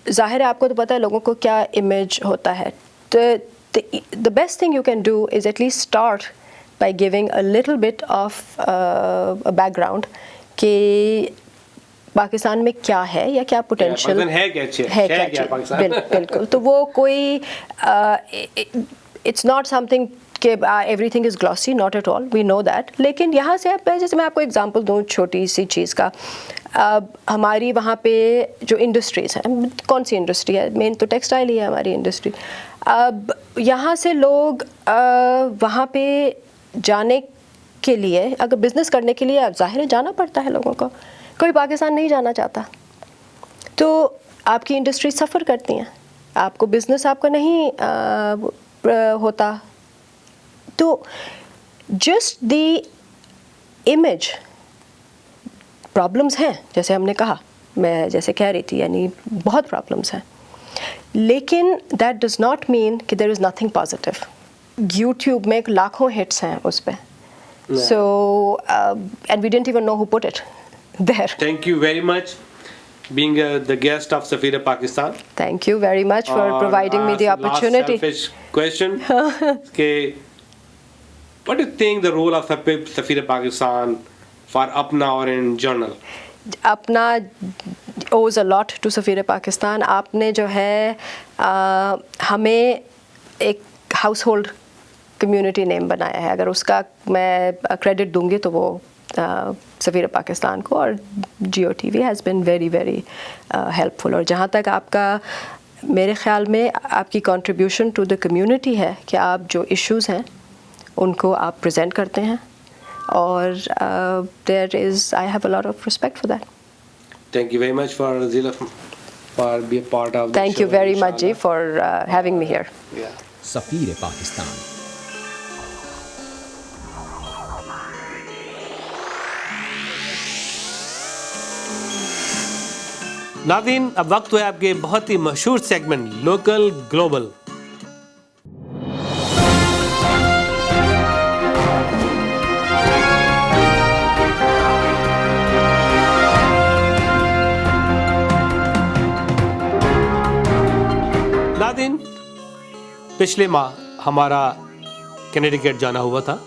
ظاہر ہے آپ کو تو پتہ ہے لوگوں کو کیا امیج ہوتا ہے. تو the best thing you can do is at least start by giving a little bit of a background کہ پاکستان میں کیا ہے یا کیا پوٹینشیل ہے کیا بالکل. تو وہ کوئی اٹس ناٹ سم تھنگ کہ everything is glossy, not at all, we know that. لیکن یہاں سے جیسے میں آپ کو اگزامپل دوں چھوٹی سی چیز کا, ہماری وہاں پہ جو انڈسٹریز ہیں, کون سی انڈسٹری ہے, مین تو ٹیکسٹائل ہی ہے ہماری انڈسٹری. اب یہاں سے لوگ وہاں پہ جانے کے لیے, اگر بزنس کرنے کے لیے ظاہر ہے جانا پڑتا ہے لوگوں کو, کوئی پاکستان نہیں جانا چاہتا. تو آپ کی انڈسٹری سفر کرتی ہیں, آپ کو بزنس آپ کا نہیں ہوتا. تو جسٹ دی امیج پرابلمس ہیں, جیسے ہم نے کہا, میں جیسے کہہ رہی تھی, یعنی بہت پرابلمس ہیں, لیکن دیٹ ڈز ناٹ مین کہ there is nothing positive. YouTube میں لاکھوں ہٹس ہیں اس پہ, so and we didn't even know who put it there. Thank you very much being the guest of Safira Pakistan. Thank you very much for providing me the opportunity. Last selfish question. What do you think the role of Safira Pakistan for Apna or in journal? Apna owes a lot to Safira Pakistan. آپ نے جو ہے ہمیں ایک house hold community نیم بنایا ہے. اگر اس کا میں کریڈٹ دوں گی تو وہ سفیر پاکستان کو, اور Geo TV has been very very helpful. اور جہاں تک آپ کا, میرے خیال میں آپ کی کنٹریبیوشن ٹو دا کمیونٹی ہے کہ آپ جو ایشوز ہیں ان کو آپ پریزنٹ کرتے ہیں, اور there is, I have a lot of respect for that. Thank you very much for Zeelaf for being part of. Thank you very much ji for having me here. Yeah. سفیر پاکستان. ناظرین, اب وقت ہے آپ کے بہت ہی مشہور سیگمنٹ لوکل گلوبل. ناظرین, پچھلے ماہ ہمارا کنیڈیکٹ جانا ہوا تھا.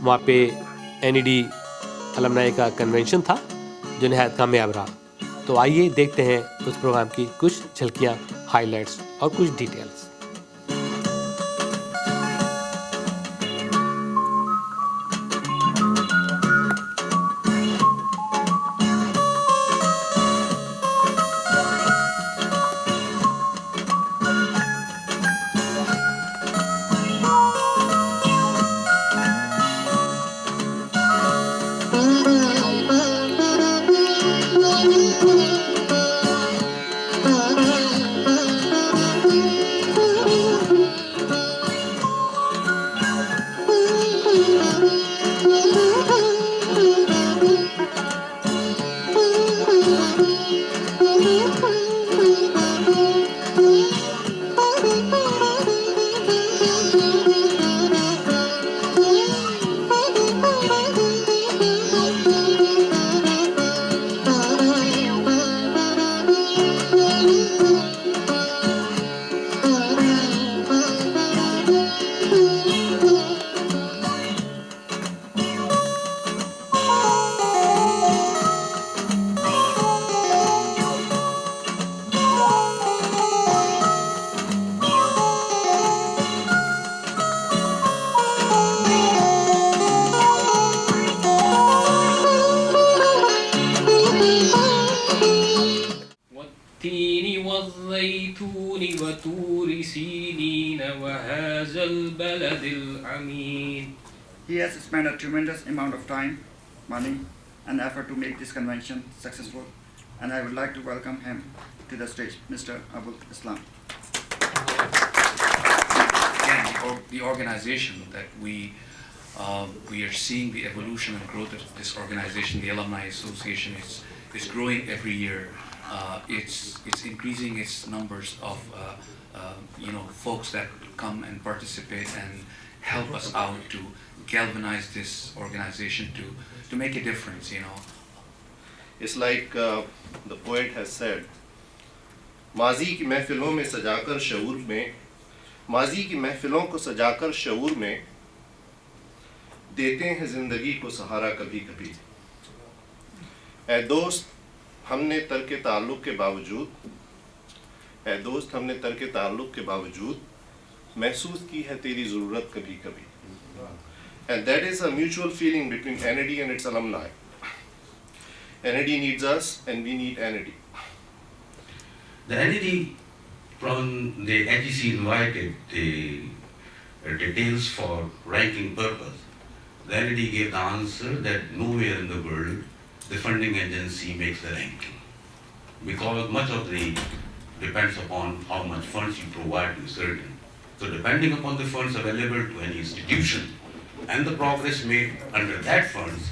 وہاں پہ NED المنائی کا کنونشن تھا جو نہایت کامیاب رہا. تو آئیے دیکھتے ہیں اس پروگرام کی کچھ جھلکیاں, ہائی لائٹس اور کچھ ڈیٹیلز. والزيتون وطور سينين وهذا البلد الأمين. He has spent a tremendous amount of time, money, and effort to make this convention successful, and I would like to welcome him to the stage, Mr. Abul Islam. Again, the organization that we are seeing the evolution and growth of this organization. The Alumni Association is growing every year. It's increasing its numbers of folks that come and participate and help us out to galvanize this organization to make a difference. It's like the poet has said, माजी की महफिलों में सजाकर शऊर में, माजी की महफिलों को सजाकर शऊर में देते हैं जिंदगी को सहारा कभी कभी। ऐ दोस्त हमने तर्क ताल्लुक़ के बावजूद, ऐ दोस्त हमने तर्क ताल्लुक़ के बावजूद महसूस की है तेरी ज़रूरत कभी कभी। And that is a mutual feeling between NAD and its alumni. NAD needs us and we need NAD. The NAD from the HEC invited the details for ranking purpose. The NAD gave the answer that nowhere in the world the funding agency makes the ranking, because much of the depends upon how much funds you provide to certain. So depending upon the funds available to any institution and the progress made under that funds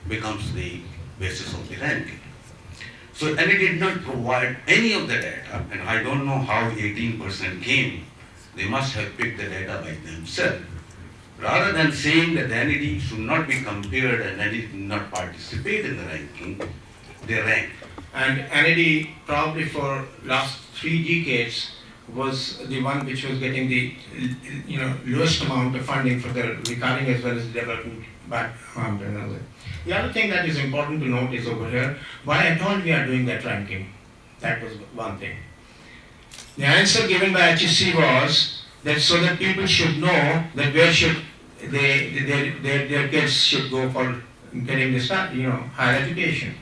becomes the basis of the ranking. So NAD did not provide any of the data, and I don't know how 18% came. They must have picked the data by themselves. Rather than saying that the NAD should not be compared and NAD did not participate in the ranking, they ranked. And NAD probably for last 3 decades was the one which was getting the lowest amount of funding for the recurring as well as the development background. The other thing that is important to note is over here, why at all we are doing that ranking. That was one thing. The answer given by HEC was that so that people should know that where should their kids should go for getting this higher education.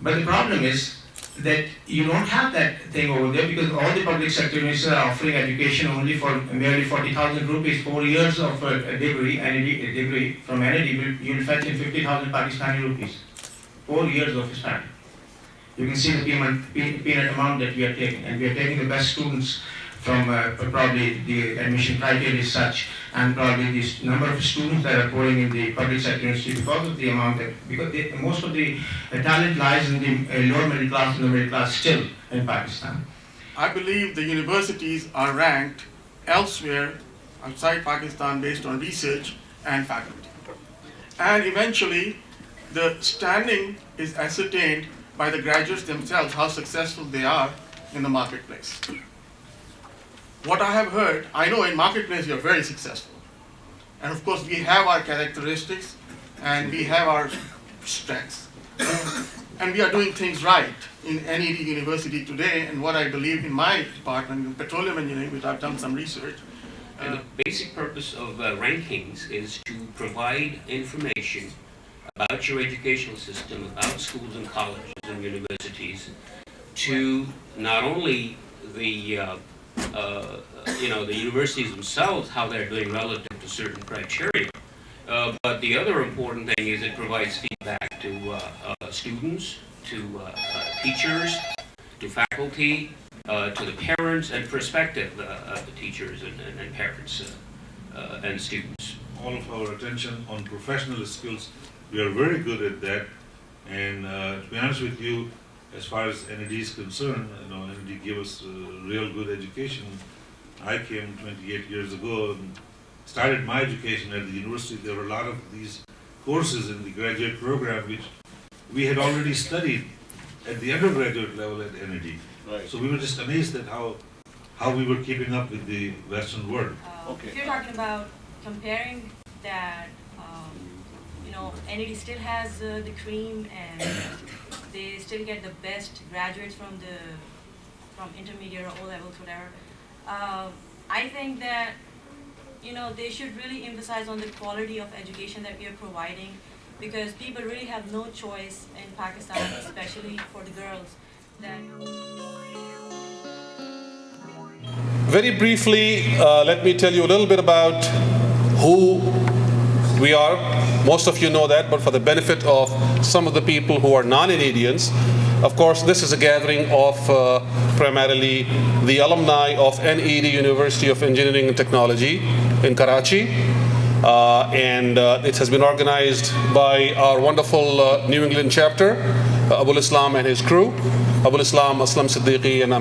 But the problem is that you don't have that thing over there, because all the public sector universities are offering education only for merely 40,000 rupees, 4 years of a degree, a degree from NAD, you'll fetch in 50,000 Pakistani rupees, 4 years of study. You can see the peanut amount that we are taking, and we are taking the best students from probably the admission criteria is such, and probably the number of students that are pouring in the public sector university because of the amount that, because most of the talent lies in the lower middle class and the middle class still in Pakistan. I believe the universities are ranked elsewhere outside Pakistan based on research and faculty. And eventually the standing is ascertained by the graduates themselves, how successful they are in the marketplace. What I have heard, I know in marketplace you are very successful. And of course we have our characteristics and we have our strengths. And we are doing things right in NED University today, and what I believe in my department, in petroleum engineering, which I've done some research. And the basic purpose of rankings is to provide information about your educational system, about schools and colleges and universities, to not only the the universities themselves, how they're doing relative to certain criteria, but the other important thing is it provides feedback to students, to teachers, to faculty, to the parents and prospective teachers and parents and students. All of our attention on professional skills, we are very good at that, and to be honest with you, as far as NAD is concerned, NAD gave us real good education. I came 28 years ago and started my education at the university. There were a lot of these courses in the graduate program which we had already studied at the undergraduate level at NAD. Right. So we were just amazed at how we were keeping up with the Western world. If you're talking about comparing that, NAD still has the cream, and they still get the best graduates from intermediate or O levels, whatever. I think that they should really emphasize on the quality of education that we are providing, because people really have no choice in Pakistan, especially for the girls. Very briefly, let me tell you a little bit about who we are. Most of you know that, but for the benefit of some of the people who are non-Canadians, of course, this is a gathering of primarily the alumni of NED University of Engineering and Technology in Karachi. And it has been organized by our wonderful New England chapter, Abul Islam and his crew. Abul Islam, Aslam Siddiqui, and